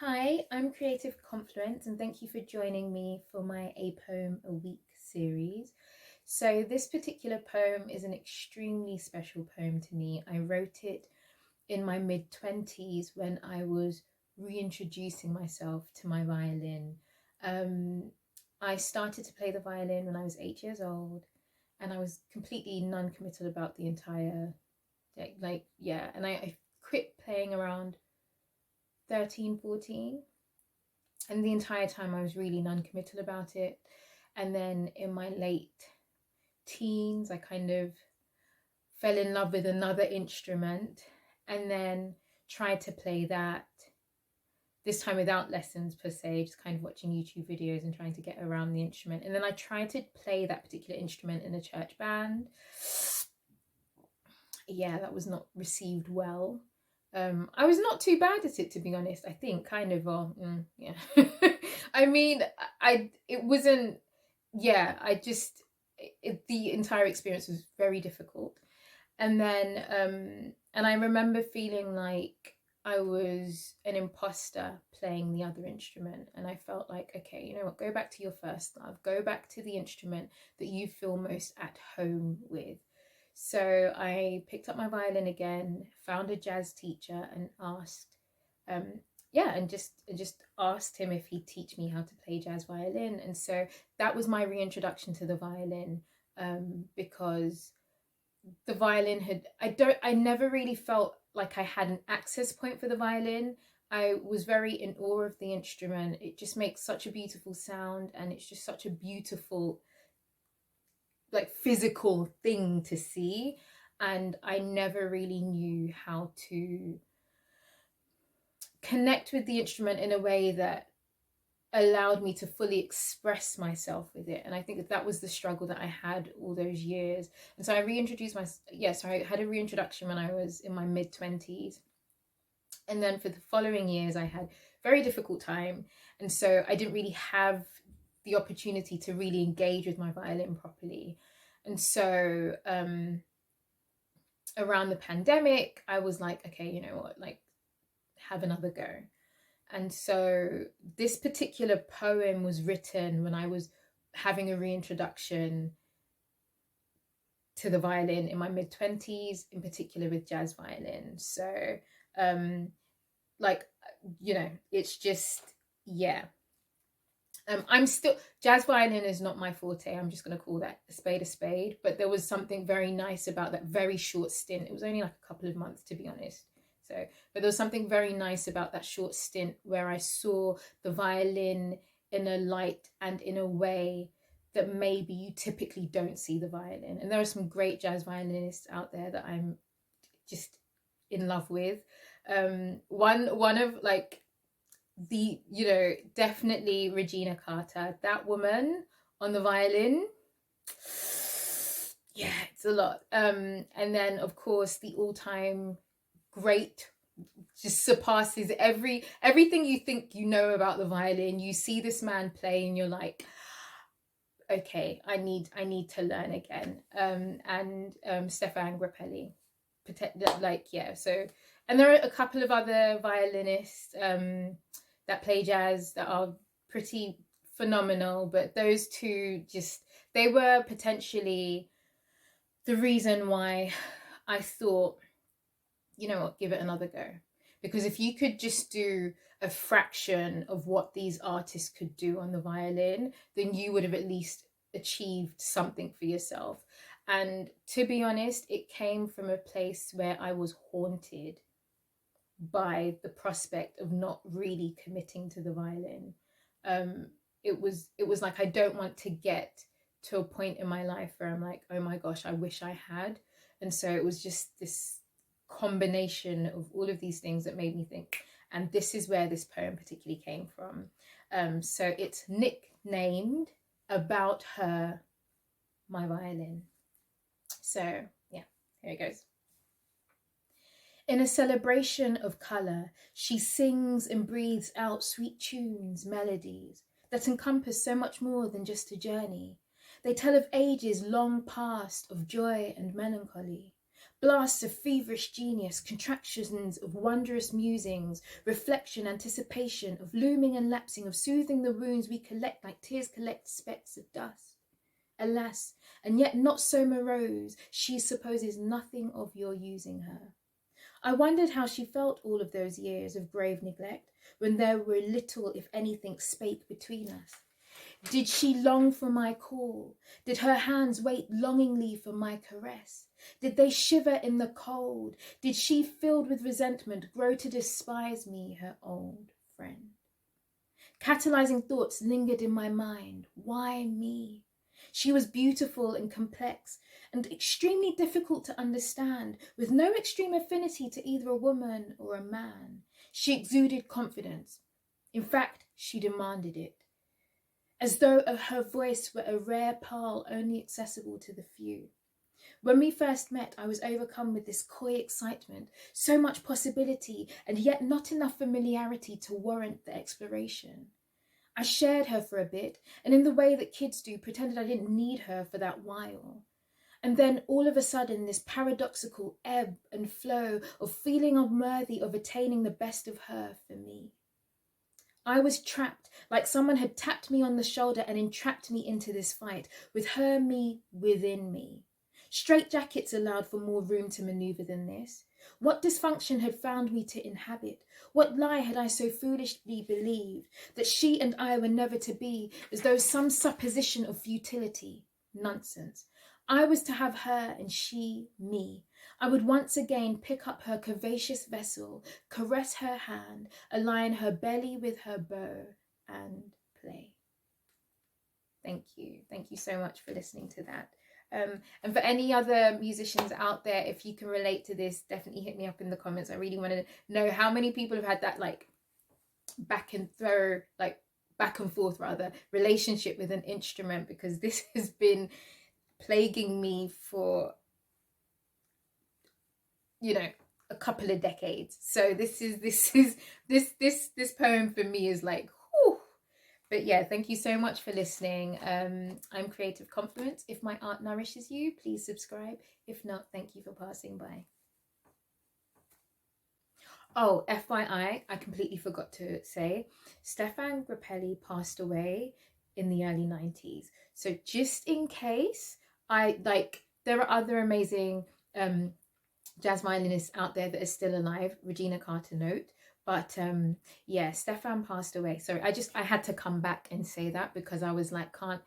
Hi, I'm Creative Confluence, and thank you for joining me for my A Poem a Week series. So, this particular poem is an extremely special poem to me. I wrote it in my mid 20s when I was reintroducing myself to my violin. Um, I started to play the violin when I was 8 years old, and I was completely non committal about the entire and I quit playing around 13, 14, and the entire time I was really non-committal about it. And then in my late teens I kind of fell in love with another instrument and then tried to play that, this time without lessons per se, just kind of watching YouTube videos and trying to get around the instrument. And then I tried to play that particular instrument in a church band. Yeah, that was not received well. I was not too bad at it, to be honest. I think kind of, yeah. I mean, it wasn't, yeah, the entire experience was very difficult. And I remember feeling like I was an imposter playing the other instrument. And I felt like, okay, you know what, go back to your first love, go back to the instrument that you feel most at home with. So I picked up my violin again, found a jazz teacher, and asked, um, and just asked him if he'd teach me how to play jazz violin. And so that was my reintroduction to the violin, because the violin I never really felt like I had an access point for the violin. I was very in awe of the instrument. It just makes such a beautiful sound, and it's just such a beautiful, like, physical thing to see. And I never really knew how to connect with the instrument in a way that allowed me to fully express myself with it. And I think that was the struggle that I had all those years. And so I reintroduced my, so I had a reintroduction when I was in my mid 20s. And then for the following years I had very difficult time, and so I didn't really have the opportunity to really engage with my violin properly. And so around the pandemic I was like, okay, you know what, like, have another go. And so this particular poem was written when I was having a reintroduction to the violin in my mid 20s, in particular with jazz violin. So um like, it's just, yeah. I'm still, jazz violin is not my forte. I'm just going to call that a spade a spade. But there was something very nice about that very short stint. It was only like a couple of months, to be honest. So, but there was something very nice about that short stint where I saw the violin in a light and in a way that maybe you typically don't see the violin. And there are some great jazz violinists out there that I'm just in love with. One of, like, the, definitely Regina Carter, that woman on the violin. Yeah, it's a lot. And then of course the all-time great, just surpasses everything you think you know about the violin. You see this man play and you're like, okay, I need to learn again. And Stefan Grappelli, like, yeah. So, and there are a couple of other violinists that play jazz that are pretty phenomenal, but those two, just, they were potentially the reason why I thought, you know what, give it another go. Because if you could just do a fraction of what these artists could do on the violin, then you would have at least achieved something for yourself. And to be honest, it came from a place where I was haunted by the prospect of not really committing to the violin. It was like, I don't want to get to a point in my life where I'm like, oh my gosh, I wish I had. And so it was just this combination of all of these things that made me think. And this is where this poem particularly came from. So it's nicknamed About Her, My Violin. So yeah, here it goes. In a celebration of colour, she sings and breathes out sweet tunes, melodies that encompass so much more than just a journey. They tell of ages long past, of joy and melancholy, Blasts of feverish genius, contractions of wondrous musings, reflection, anticipation, of looming and lapsing, of soothing the wounds we collect like tears collect specks of dust. Alas, and yet not so morose, she supposes nothing of your using her. I wondered how she felt all of those years of grave neglect, when there were little, if anything, spake between us. Did she long for my call? Did her hands wait longingly for my caress? Did they shiver in the cold? Did she, filled with resentment, grow to despise me, her old friend? Catalyzing thoughts lingered in my mind. Why me? She was beautiful and complex and extremely difficult to understand, with no extreme affinity to either a woman or a man. She exuded confidence. In fact, she demanded it, as though her voice were a rare pearl only accessible to the few. When we first met, I was overcome with this coy excitement, so much possibility, and yet not enough familiarity to warrant the exploration. I shared her for a bit, and in the way that kids do, pretended I didn't need her for that while. And then all of a sudden, this paradoxical ebb and flow of feeling unworthy of attaining the best of her for me. I was trapped, like someone had tapped me on the shoulder and entrapped me into this fight, with her me within me. Straitjackets allowed for more room to maneuver than this. What dysfunction had found me to inhabit? What lie had I so foolishly believed, that she and I were never to be, as though some supposition of futility? Nonsense. I was to have her and she me. I would once again pick up her curvaceous vessel, caress her hand, align her belly with her bow, and play. Thank you. Thank you so much for listening to that. And for any other musicians out there, if you can relate to this, definitely hit me up in the comments. I really want to know how many people have had that like back and forth relationship with an instrument, because this has been plaguing me for a couple of decades. So this poem for me is like, whew. But yeah, thank you so much for listening. I'm Creative Confluence. If my art nourishes you, please subscribe. If not, thank you for passing by. Oh, FYI, I completely forgot to say, Stefan Grappelli passed away in the early 90s. So just in case, there are other amazing jazz violinists out there that are still alive. Regina Carter note. But yeah, Stefan passed away. So I had to come back and say that, because I was like, can't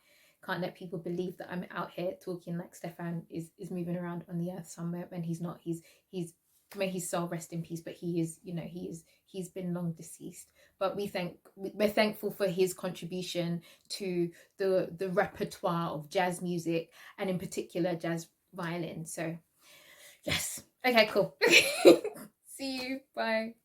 let people believe that I'm out here talking like Stefan is moving around on the earth somewhere when he's not. He's may his soul rest in peace, but he is, he's been long deceased. But we're thankful for his contribution to the repertoire of jazz music, and in particular jazz violin. So yes. Okay, cool. See you. Bye.